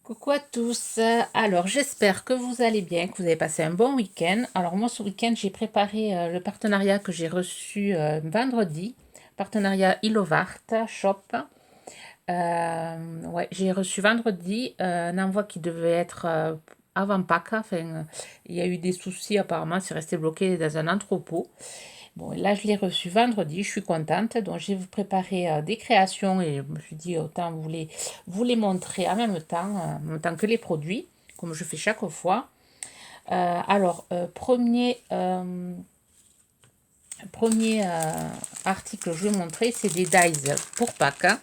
Coucou à tous, alors j'espère que vous allez bien, que vous avez passé un bon week-end. Alors moi ce week-end j'ai préparé le partenariat que j'ai reçu vendredi, partenariat Ilovart Shop. Ouais, j'ai reçu vendredi un envoi qui devait être avant Pâques, enfin il y a eu des soucis apparemment, c'est resté bloqué dans un entrepôt. Bon, là, je l'ai reçu vendredi, je suis contente. Donc, j'ai préparé des créations et je me suis dit, autant vous les montrer en même temps que les produits, comme je fais chaque fois. Premier article que je vais montrer, c'est des dies pour Pâques, hein.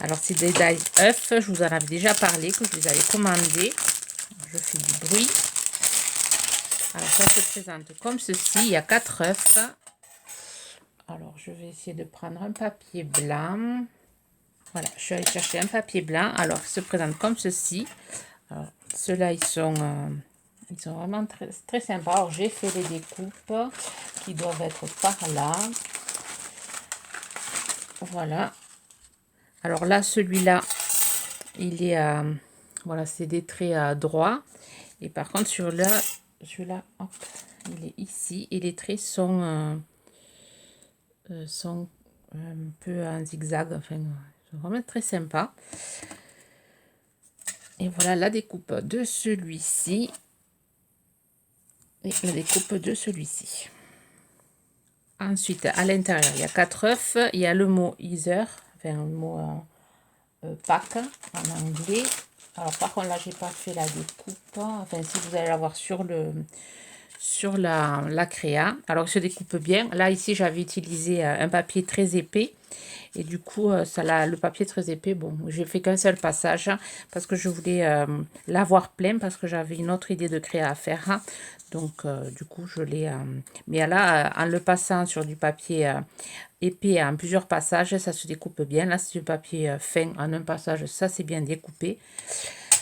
Alors, c'est des dies œufs, je vous en avais déjà parlé, que je les avais commandés. Je fais du bruit. Alors, ça se présente comme ceci, il y a 4 œufs. Alors, je vais essayer de prendre un papier blanc. Voilà, je suis allée chercher un papier blanc. Alors, il se présente comme ceci. Alors, ceux-là, ils sont vraiment très, très sympas. Alors, j'ai fait les découpes qui doivent être par là. Voilà. Alors là, celui-là, il est à... Voilà, c'est des traits à droit. Et par contre, sur là, celui-là, hop, il est ici. Et les traits sont un peu en zigzag. Enfin, ils sont vraiment très sympas. Et voilà la découpe de celui-ci. Et la découpe de celui-ci. Ensuite, à l'intérieur, il y a 4 œufs. Il y a le mot Easter, enfin le mot Pâques en anglais. Alors par contre, là, j'ai pas fait la découpe. Enfin, si vous allez la voir sur la créa. Alors, il se découpe bien. Là, ici, j'avais utilisé un papier très épais. Et du coup, le papier très épais, bon, j'ai fait qu'un seul passage parce que je voulais l'avoir plein parce que j'avais une autre idée de créa à faire. Donc, du coup, je l'ai... mais là, en le passant sur du papier épais en plusieurs passages, ça se découpe bien. Là, c'est du papier fin en un passage, ça c'est bien découpé.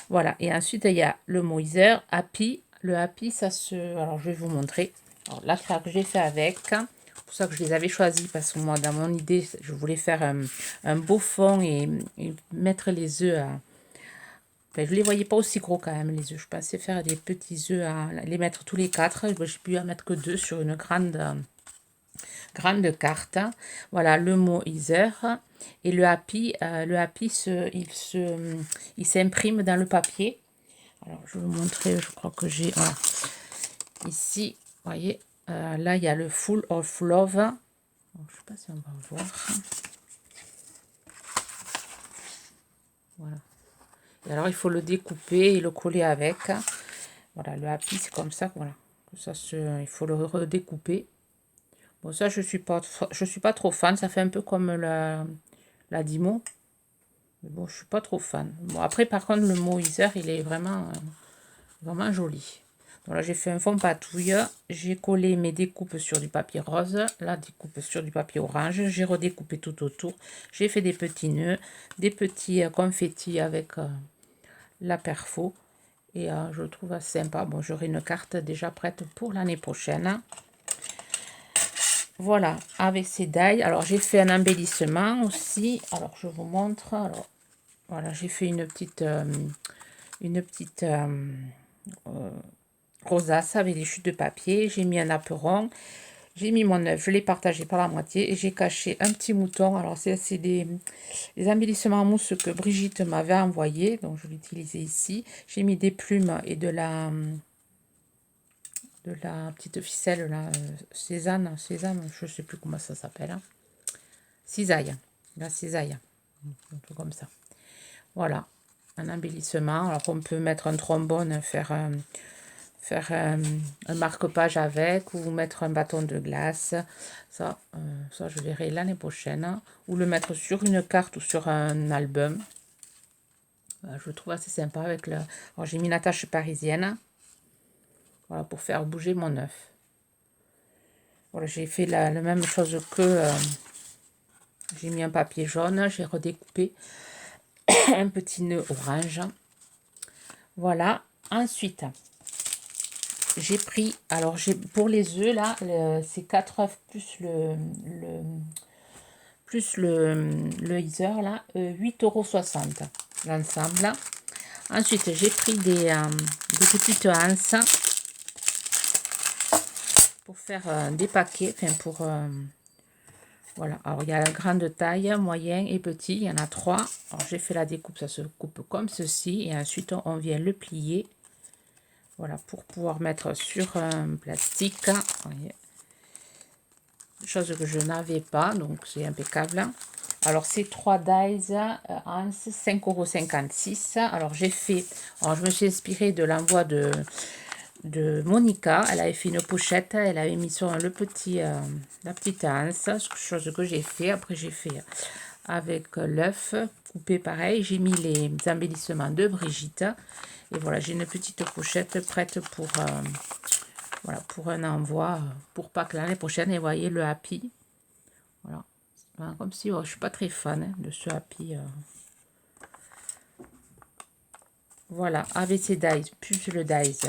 Voilà, et ensuite, il y a le Moiser, Happy. Le Happy, ça se... Alors, je vais vous montrer. Alors, la créa que j'ai fait avec... C'est pour ça que je les avais choisis, parce que moi, dans mon idée, je voulais faire un beau fond et mettre les œufs à... Enfin, je ne les voyais pas aussi gros quand même, les œufs. Je pensais faire des petits œufs, les mettre tous les 4. J'ai pu en mettre que 2 sur une grande carte. Voilà, le mot Ether. Et le Happy, il s'imprime dans le papier. Alors, je vais vous montrer, je crois que j'ai... Voilà. Ici, vous voyez, là, il y a le Full of Love. Alors, je ne sais pas si on va voir. Voilà. Et alors, il faut le découper et le coller avec. Voilà, le Happy, c'est comme ça, voilà. Il faut le redécouper. Bon, ça, je suis pas trop fan. Ça fait un peu comme la Dimo. Mais bon, je suis pas trop fan. Bon, après, par contre, le mot Ether, il est vraiment joli. Donc là, j'ai fait un fond patouille. J'ai collé mes découpes sur du papier rose. La découpe sur du papier orange. J'ai redécoupé tout autour. J'ai fait des petits nœuds, des petits confettis avec la perfo. Et je le trouve assez sympa. Bon, j'aurai une carte déjà prête pour l'année prochaine. Voilà, avec ces die. Alors, j'ai fait un embellissement aussi. Alors, je vous montre. Alors, voilà, j'ai fait une petite rosace avec des chutes de papier. J'ai mis un apron. J'ai mis mon œuf, je l'ai partagé par la moitié et j'ai caché un petit mouton. Alors, c'est des embellissements en mousse que Brigitte m'avait envoyé. Donc, je l'ai utilisé ici. J'ai mis des plumes et de la petite ficelle, là, sésame, je ne sais plus comment ça s'appelle. Hein. Cisaille, la cisaille, un peu comme ça. Voilà, un embellissement. Alors, on peut mettre un trombone, faire un marque-page avec, ou mettre un bâton de glace. Ça je verrai l'année prochaine. Ou le mettre sur une carte ou sur un album. Je le trouve assez sympa avec le... Alors, j'ai mis une attache parisienne. Voilà, pour faire bouger mon œuf. Voilà, j'ai fait la même chose que... j'ai mis un papier jaune, j'ai redécoupé un petit nœud orange. Voilà. Ensuite, j'ai pris... Alors, pour les œufs, là, c'est 4 œufs plus le Heather, là, 8,60 € l'ensemble. Ensuite, j'ai pris des petites anses pour faire des paquets, enfin pour... voilà, alors il y a la grande taille, moyen et petit, il y en a 3. Alors j'ai fait la découpe, ça se coupe comme ceci. Et ensuite, on vient le plier. Voilà, pour pouvoir mettre sur un plastique. Voyez. Chose que je n'avais pas, donc c'est impeccable. Alors ces 3 dies en 5,56 €. Alors j'ai fait, alors je me suis inspirée de l'envoi de Monica. Elle avait fait une pochette, elle avait mis sur le petit, la petite anse, chose que j'ai fait. Après j'ai fait avec l'œuf coupé pareil. J'ai mis les embellissements de Brigitte. Et voilà, j'ai une petite pochette prête pour, voilà, pour un envoi, pour pas que l'année prochaine, et voyez le Happy. Voilà, comme si je ne suis pas très fan de ce Happy. Voilà, avec ces dies, plus le dies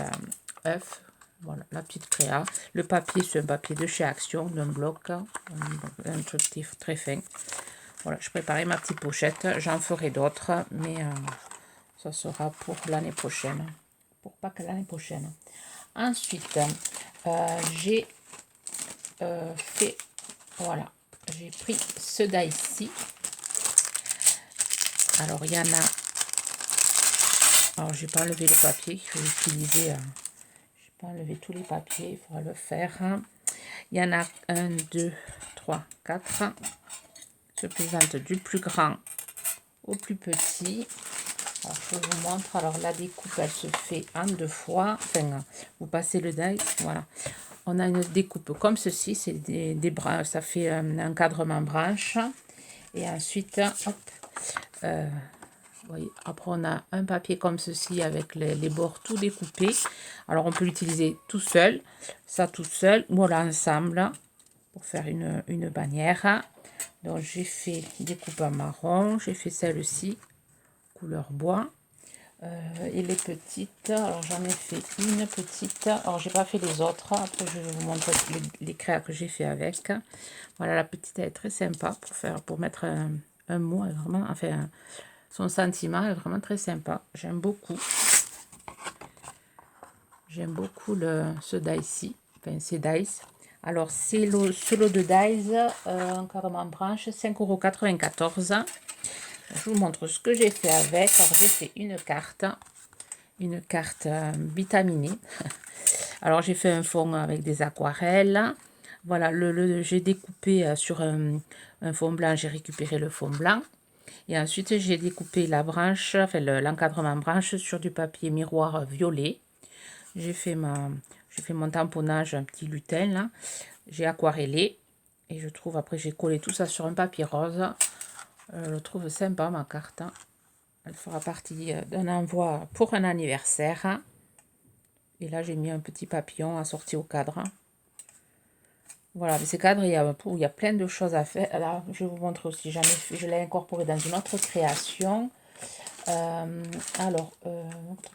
œuf. Voilà, la petite créa. Le papier, c'est un papier de chez Action, d'un bloc, un truc très fin. Voilà, je préparais ma petite pochette. J'en ferai d'autres, mais ça sera pour l'année prochaine. Pour pas que l'année prochaine. Ensuite, j'ai fait, voilà, j'ai pris ce die-ci. Alors, il y en a, alors j'ai pas enlevé le papier, je vais utiliser, j'ai pas enlevé tous les papiers, il faudra le faire. Il y en a 1, 2, 3, 4. Se présente du plus grand au plus petit. Alors, je vous montre. Alors, la découpe, elle se fait en 2 fois. Enfin, vous passez le die. Voilà. On a une découpe comme ceci. C'est des branches. Ça fait un encadrement branche. Et ensuite, hop. Vous voyez, après, on a un papier comme ceci avec les bords tout découpés. Alors, on peut l'utiliser tout seul. Ça tout seul. Ou l'ensemble pour faire une bannière. Donc, j'ai fait découpe en marron. J'ai fait celle-ci, couleur bois. Et les petites, alors j'en ai fait une petite, alors j'ai pas fait les autres, après je vais vous montrer les créas que j'ai fait avec. Voilà, la petite elle est très sympa pour mettre un mot, vraiment, enfin son sentiment est vraiment très sympa, j'aime beaucoup ce die-ci, enfin ces dies. Alors c'est ce lot de dies, encadrement branche, 5,94 €. Je vous montre ce que j'ai fait avec. Alors j'ai fait une carte vitaminée. Alors j'ai fait un fond avec des aquarelles. Voilà, j'ai découpé sur un fond blanc, j'ai récupéré le fond blanc. Et ensuite j'ai découpé la branche, enfin l'encadrement branche sur du papier miroir violet. J'ai fait mon tamponnage, un petit lutin là. J'ai aquarellé. Et je trouve, après j'ai collé tout ça sur un papier rose. Je trouve sympa ma carte. Elle fera partie d'un envoi pour un anniversaire. Et là, j'ai mis un petit papillon assorti au cadre. Voilà, mais ces cadres, il y a plein de choses à faire. Là, je vais vous montrer aussi. Je l'ai incorporé dans une autre création. Autre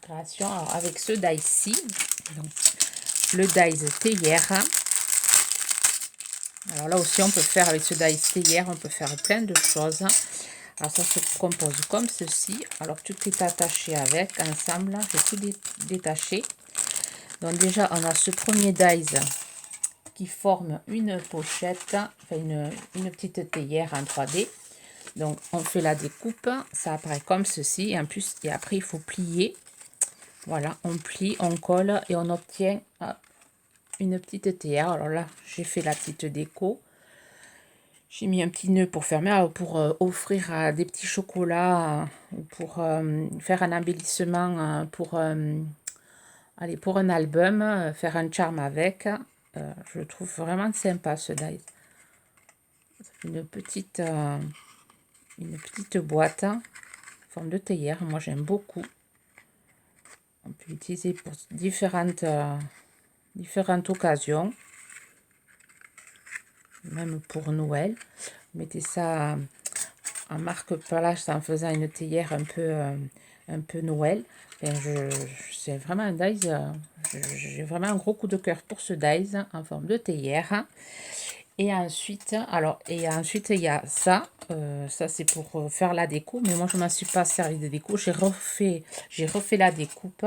création, alors, avec ce die-ci. Le dies théière. Alors là aussi, on peut faire avec ce dies théière, on peut faire plein de choses. Alors ça se compose comme ceci. Alors tout est attaché avec, ensemble. J'ai tout détaché. Donc déjà, on a ce premier dies qui forme une pochette, enfin une petite théière en 3D. Donc on fait la découpe, ça apparaît comme ceci. Et après, il faut plier. Voilà, on plie, on colle et on obtient une petite théière. Alors là, j'ai fait la petite déco. J'ai mis un petit nœud pour fermer, pour offrir à des petits chocolats, ou pour faire un embellissement pour un album, faire un charme avec. Je le trouve vraiment sympa ce die. Une petite boîte en forme de théière. Moi j'aime beaucoup. On peut l'utiliser pour différentes occasions. Même pour Noël. Vous mettez ça en marque-page en faisant une théière un peu Noël. C'est vraiment un dies. J'ai vraiment un gros coup de cœur pour ce dies en forme de théière. Et ensuite, il y a ça. Ça, c'est pour faire la découpe. Mais moi, je ne m'en suis pas servi de découpe. J'ai refait la découpe.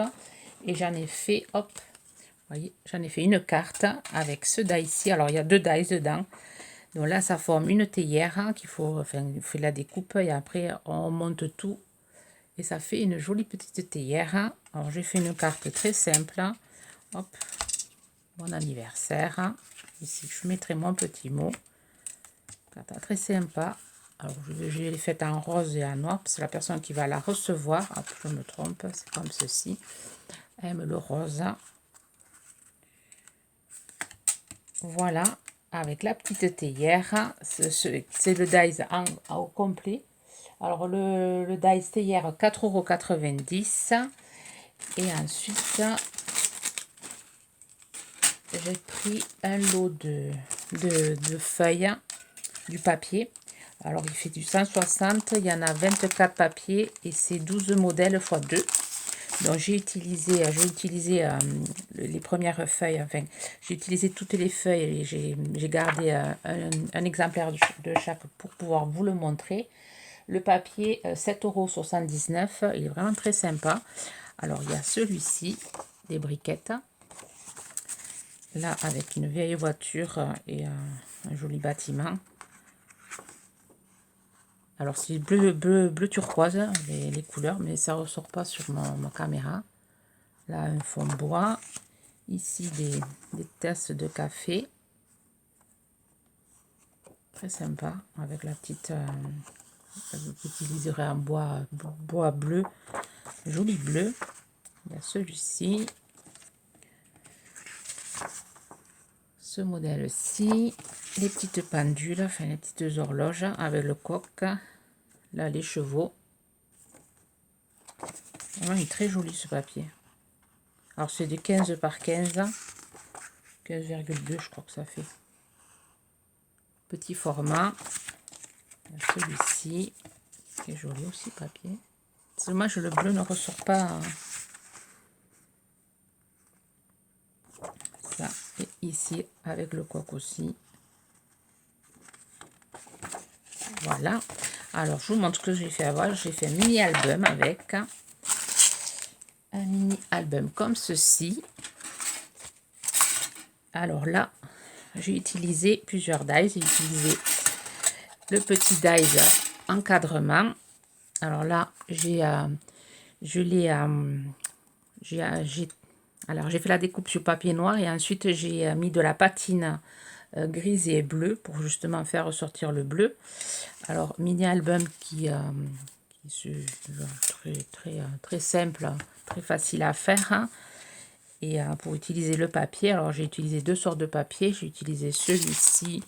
Et j'en ai fait, hop, vous voyez, j'en ai fait une carte avec ce die ici. Alors, il y a 2 dies dedans. Donc là, ça forme une théière qu'il faut, enfin, il fait la découpe. Et après, on monte tout. Et ça fait une jolie petite théière. Alors, j'ai fait une carte très simple. Hop, bon anniversaire. Ici, je mettrai mon petit mot. Carte très sympa. Alors, je l'ai faite en rose et en noir. C'est la personne qui va la recevoir. Hop, je me trompe, c'est comme ceci. Aime le rose. Voilà, avec la petite théière. C'est le dies au complet. Alors, le dies théière, 4,90 €. Et ensuite, j'ai pris un lot de feuilles, du papier. Alors, il fait du 160, il y en a 24 papiers et c'est 12 modèles x 2. Donc, j'ai utilisé les premières feuilles, enfin, j'ai utilisé toutes les feuilles et j'ai gardé un exemplaire de chaque pour pouvoir vous le montrer. Le papier, 7,79 €, il est vraiment très sympa. Alors, il y a celui-ci, des briquettes. Là, avec une vieille voiture et un joli bâtiment. Alors, c'est bleu turquoise, les couleurs, mais ça ne ressort pas sur ma caméra. Là, un fond bois. Ici, des tasses de café. Très sympa, avec la petite... j'utiliserai un bois bleu, joli bleu. Il y a celui-ci. Ce modèle-ci. Les petites pendules, enfin les petites horloges avec le coq. Là, les chevaux. Vraiment, il est très joli ce papier. Alors, c'est du 15 par 15. 15,2, je crois que ça fait. Petit format. Celui-ci, qui est joli aussi, papier. C'est dommage, le bleu ne ressort pas. Ça, et ici, avec le coq aussi. Voilà. Alors, je vous montre ce que j'ai fait avant. J'ai fait un mini-album avec. Un mini-album comme ceci. Alors là, j'ai utilisé plusieurs dies. J'ai utilisé le petit dies encadrement. Alors là, j'ai fait la découpe sur papier noir et ensuite j'ai mis de la patine grise et bleue pour justement faire ressortir le bleu. Alors, mini album qui très simple, très facile à faire. Hein. Et pour utiliser le papier, alors j'ai utilisé 2 sortes de papier. J'ai utilisé celui-ci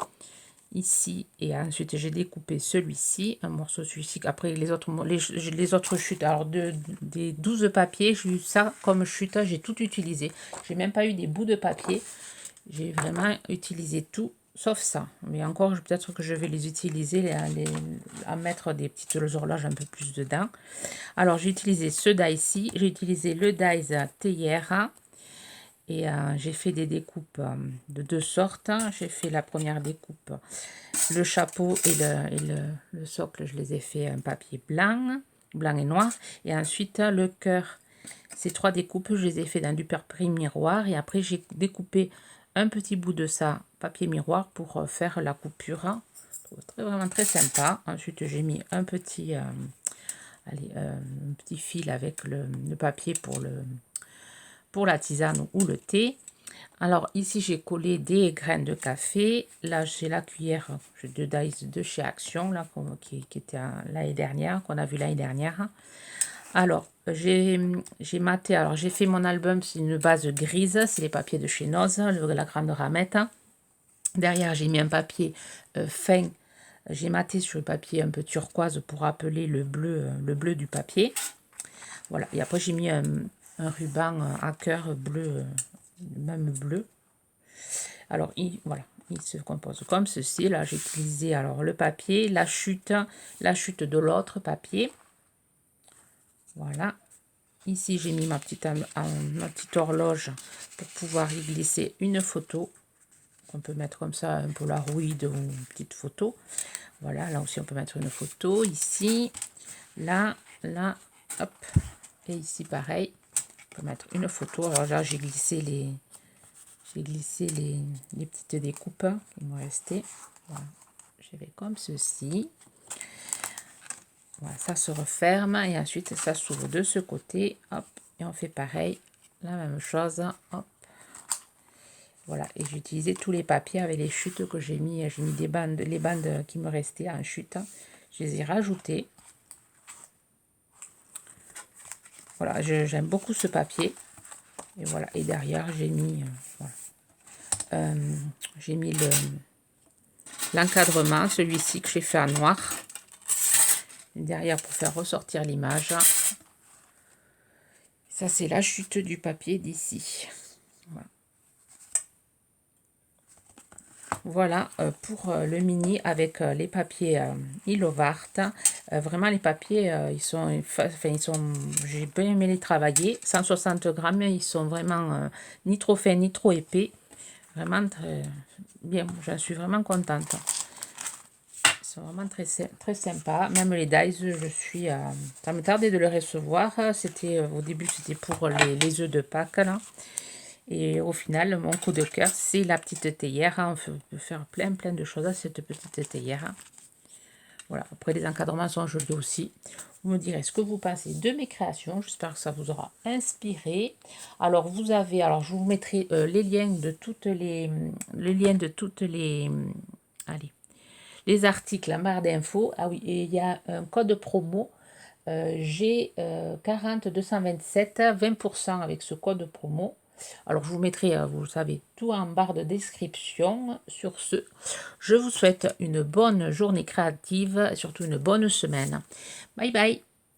ici et ensuite j'ai découpé celui-ci, un morceau celui-ci. Après les autres chutes, alors des 12 papiers, j'ai eu ça comme chute, j'ai tout utilisé. J'ai même pas eu des bouts de papier. J'ai vraiment utilisé tout sauf ça. Mais encore, peut-être que je vais les utiliser, à mettre des petites horloges un peu plus dedans. Alors, j'ai utilisé ce die-ci. J'ai utilisé le dies théière. Et j'ai fait des découpes de 2 sortes. J'ai fait la première découpe, le chapeau et le socle, je les ai fait en papier blanc et noir. Et ensuite, le cœur, ces 3 découpes, je les ai fait dans du papier miroir. Et après, j'ai découpé un petit bout de ça, papier miroir, pour faire la coupure. Vraiment très sympa. Ensuite, j'ai mis un petit, un petit fil avec le papier pour la tisane ou le thé. Alors ici, j'ai collé des graines de café. Là, j'ai la cuillère, j'ai 2 dies de chez Action, là, qui était l'année dernière, qu'on a vu l'année dernière. Alors, j'ai maté, alors j'ai fait mon album, c'est une base grise, c'est les papiers de chez Noz, la grande ramette. Derrière, j'ai mis un papier fin, j'ai maté sur le papier un peu turquoise pour rappeler le bleu du papier. Voilà, et après j'ai mis un ruban à cœur bleu, même bleu. Alors, voilà, il se compose comme ceci. Là, j'ai utilisé alors le papier, la chute de l'autre papier. Voilà. Ici, j'ai mis ma petite horloge pour pouvoir y glisser une photo. on peut mettre comme ça un Polaroid ou une petite photo. Voilà, là aussi on peut mettre une photo, ici, là, là, hop, et ici pareil, on peut mettre une photo. Alors là j'ai glissé les petites découpes qui m'ont resté. Voilà, je vais comme ceci. Voilà, ça se referme et ensuite ça s'ouvre de ce côté, hop, et on fait pareil, la même chose, hop. Voilà, et j'ai utilisé tous les papiers avec les chutes que j'ai mis des bandes, les bandes qui me restaient en chute, je les ai rajoutées. Voilà, j'aime beaucoup ce papier. Et voilà, et derrière j'ai mis, voilà. J'ai mis l'encadrement, celui-ci que j'ai fait en noir. Derrière pour faire ressortir l'image. Ça c'est la chute du papier d'ici. Voilà. Voilà pour le mini avec les papiers Ilovart. Vraiment les papiers, j'ai bien aimé les travailler. 160 grammes, ils sont vraiment ni trop fins ni trop épais. Vraiment très bien, j'en suis vraiment contente. Ils sont vraiment très sympas. Même les dies, ça me tardait de les recevoir. C'était au début, c'était pour les œufs de Pâques là. Et au final, mon coup de cœur, c'est la petite théière. On peut faire plein de choses à cette petite théière. Voilà, après les encadrements sont jolis aussi. Vous me direz ce que vous pensez de mes créations. J'espère que ça vous aura inspiré. Alors, je vous mettrai les liens de toutes les... allez, les articles en barre d'infos. Ah oui, et il y a un code promo. J'ai 40 227, 20% avec ce code promo. Alors, je vous mettrai, vous le savez, tout en barre de description. Sur ce, je vous souhaite une bonne journée créative et surtout une bonne semaine. Bye bye!